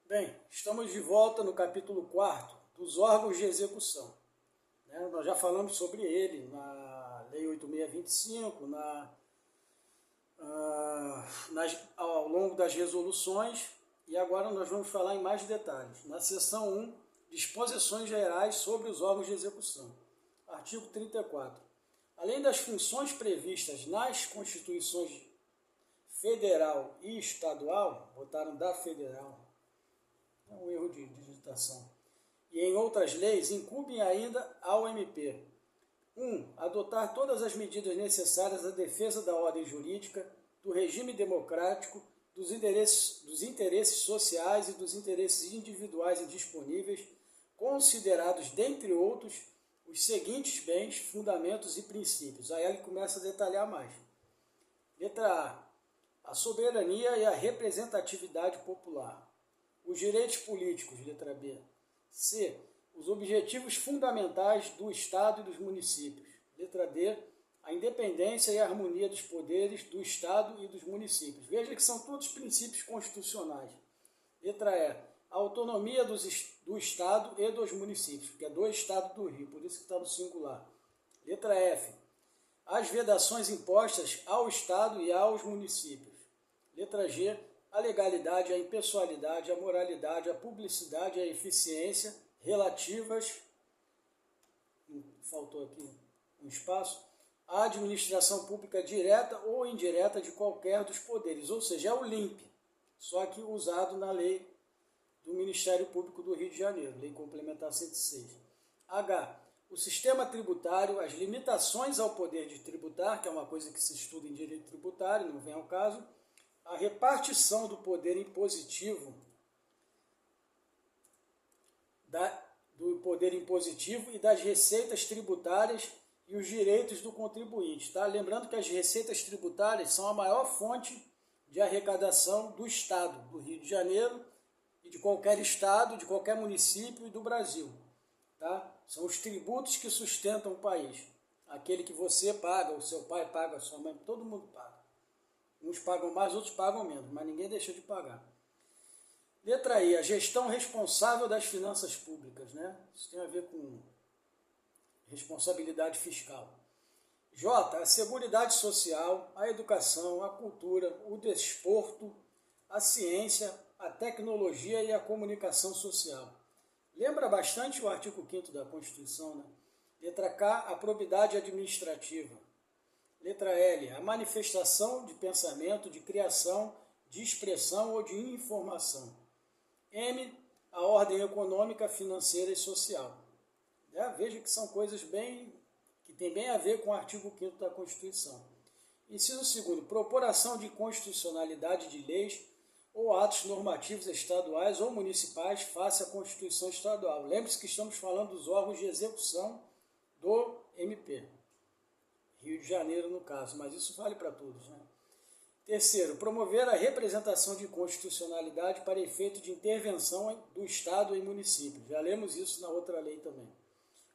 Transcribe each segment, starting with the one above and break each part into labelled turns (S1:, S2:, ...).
S1: Bem, estamos de volta no capítulo 4 dos órgãos de execução. Nós já falamos sobre ele na Lei 8625, ao longo das resoluções, e agora nós vamos falar em mais detalhes. Na seção 1, disposições gerais sobre os órgãos de execução. Artigo 34. Além das funções previstas nas Constituições Federal e Estadual, botaram da Federal, é um erro de digitação, e em outras leis, incumbem ainda ao MP: 1. Adotar todas as medidas necessárias à defesa da ordem jurídica, do regime democrático, dos interesses sociais e dos interesses individuais indisponíveis, considerados, dentre outros, os seguintes bens, fundamentos e princípios. Aí ele começa a detalhar mais. Letra A soberania e a representatividade popular. Os direitos políticos, letra B. C. Os objetivos fundamentais do Estado e dos municípios. Letra D. A independência e a harmonia dos poderes do Estado e dos municípios. Veja que são todos princípios constitucionais. Letra E. A autonomia do Estado e dos municípios, que é do Estado do Rio, por isso que está no singular. Letra F. As vedações impostas ao Estado e aos municípios. Letra G. A legalidade, a impessoalidade, a moralidade, a publicidade e a eficiência relativas, faltou aqui um espaço, à administração pública direta ou indireta de qualquer dos poderes, ou seja, é o LIMP, só que usado na lei do Ministério Público do Rio de Janeiro, Lei Complementar 106. H. O sistema tributário, as limitações ao poder de tributar, que é uma coisa que se estuda em direito tributário, não vem ao caso, a repartição do poder impositivo e das receitas tributárias e os direitos do contribuinte. Tá? Lembrando que as receitas tributárias são a maior fonte de arrecadação do Estado, do Rio de Janeiro e de qualquer estado, de qualquer município e do Brasil. Tá? São os tributos que sustentam o país. Aquele que você paga, o seu pai paga, a sua mãe, todo mundo paga. Uns pagam mais, outros pagam menos, mas ninguém deixa de pagar. Letra I, a gestão responsável das finanças públicas. Isso tem a ver com responsabilidade fiscal. J, a seguridade social, a educação, a cultura, o desporto, a ciência, a tecnologia e a comunicação social. Lembra bastante o artigo 5º da Constituição, Letra K, a probidade administrativa. Letra L, a manifestação de pensamento, de criação, de expressão ou de informação. M, a ordem econômica, financeira e social. Veja que são coisas que têm bem a ver com o artigo 5º da Constituição. Inciso 2º, proporação de constitucionalidade de leis ou atos normativos estaduais ou municipais face à Constituição Estadual. Lembre-se que estamos falando dos órgãos de execução do MP. Rio de Janeiro, no caso, mas isso vale para todos. Terceiro, promover a representação de constitucionalidade para efeito de intervenção do Estado em municípios. Já lemos isso na outra lei também.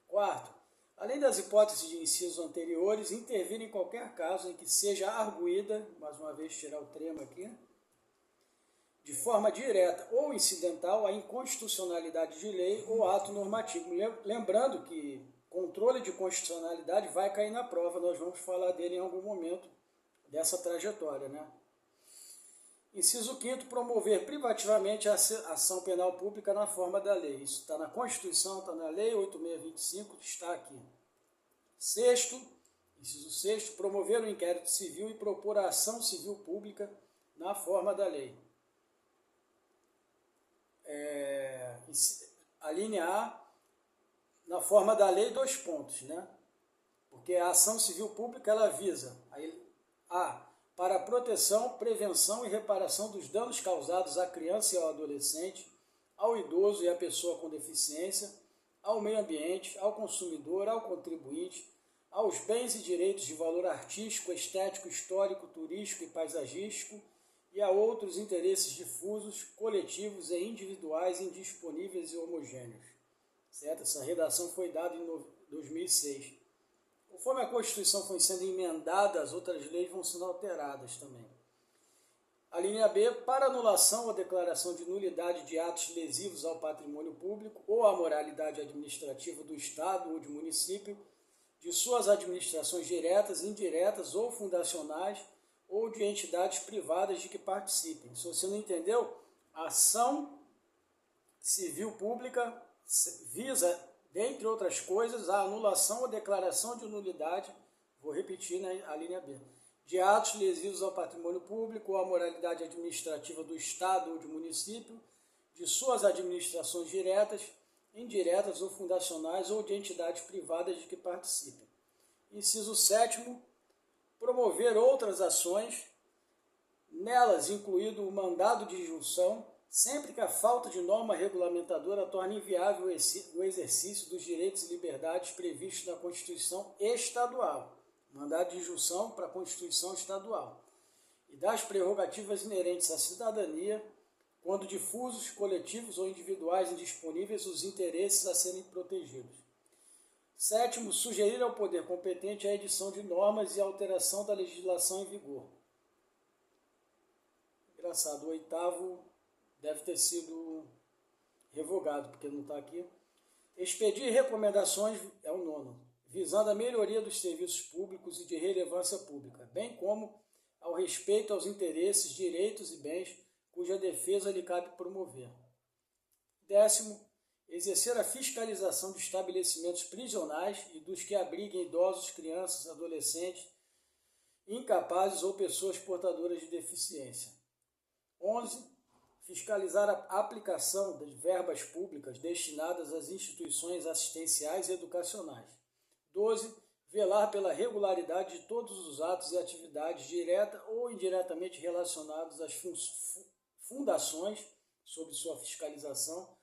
S1: Quarto, além das hipóteses de incisos anteriores, intervir em qualquer caso em que seja arguída, mais uma vez tirar o trema aqui, de forma direta ou incidental a inconstitucionalidade de lei ou ato normativo. Lembrando que controle de constitucionalidade vai cair na prova, nós vamos falar dele em algum momento dessa trajetória. Inciso 5º, promover privativamente a ação penal pública na forma da lei. Isso está na Constituição, está na Lei 8625, está aqui. Sexto, inciso 6º, promover o inquérito civil e propor a ação civil pública na forma da lei. A linha A, na forma da lei, 2 pontos, Porque a ação civil pública, ela visa A, para a proteção, prevenção e reparação dos danos causados à criança e ao adolescente, ao idoso e à pessoa com deficiência, ao meio ambiente, ao consumidor, ao contribuinte, aos bens e direitos de valor artístico, estético, histórico, turístico e paisagístico, e a outros interesses difusos, coletivos e individuais, indisponíveis e homogêneos. Certo? Essa redação foi dada em 2006. Conforme a Constituição foi sendo emendada, as outras leis vão sendo alteradas também. A linha B, para anulação ou declaração de nulidade de atos lesivos ao patrimônio público ou à moralidade administrativa do Estado ou de município, de suas administrações diretas, indiretas ou fundacionais, ou de entidades privadas de que participem. Se você não entendeu, a ação civil pública visa, dentre outras coisas, a anulação ou declaração de nulidade, vou repetir, né, a linha B, de atos lesivos ao patrimônio público ou à moralidade administrativa do Estado ou de município, de suas administrações diretas, indiretas ou fundacionais ou de entidades privadas de que participem. Inciso 7º, promover outras ações, nelas incluído o mandado de injunção, sempre que a falta de norma regulamentadora torne inviável o exercício dos direitos e liberdades previstos na Constituição Estadual. Mandado de injunção para a Constituição Estadual. E das prerrogativas inerentes à cidadania, quando difusos, coletivos ou individuais indisponíveis os interesses a serem protegidos. 7º, sugerir ao poder competente a edição de normas e a alteração da legislação em vigor. Engraçado, o 8º deve ter sido revogado, porque não está aqui. Expedir recomendações, é o 9º, visando a melhoria dos serviços públicos e de relevância pública, bem como ao respeito aos interesses, direitos e bens cuja defesa lhe cabe promover. 10º, exercer a fiscalização de estabelecimentos prisionais e dos que abriguem idosos, crianças, adolescentes, incapazes ou pessoas portadoras de deficiência. 11. Fiscalizar a aplicação das verbas públicas destinadas às instituições assistenciais e educacionais. 12. Velar pela regularidade de todos os atos e atividades direta ou indiretamente relacionados às fundações sob sua fiscalização,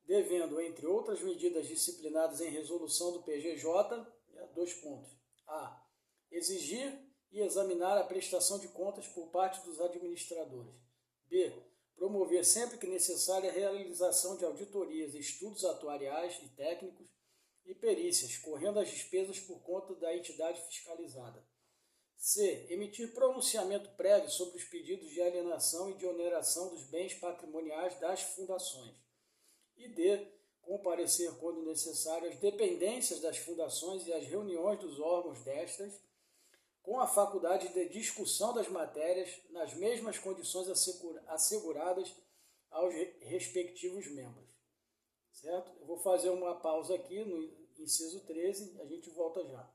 S1: devendo, entre outras medidas disciplinadas em resolução do PGJ, 2 pontos. A. Exigir e examinar a prestação de contas por parte dos administradores. B. Promover sempre que necessária a realização de auditorias, estudos atuariais e técnicos e perícias, correndo as despesas por conta da entidade fiscalizada. C. Emitir pronunciamento prévio sobre os pedidos de alienação e de oneração dos bens patrimoniais das fundações. E D. Comparecer, quando necessário, às dependências das fundações e às reuniões dos órgãos destas, com a faculdade de discussão das matérias nas mesmas condições asseguradas aos respectivos membros. Certo? Eu vou fazer uma pausa aqui no inciso 13, a gente volta já.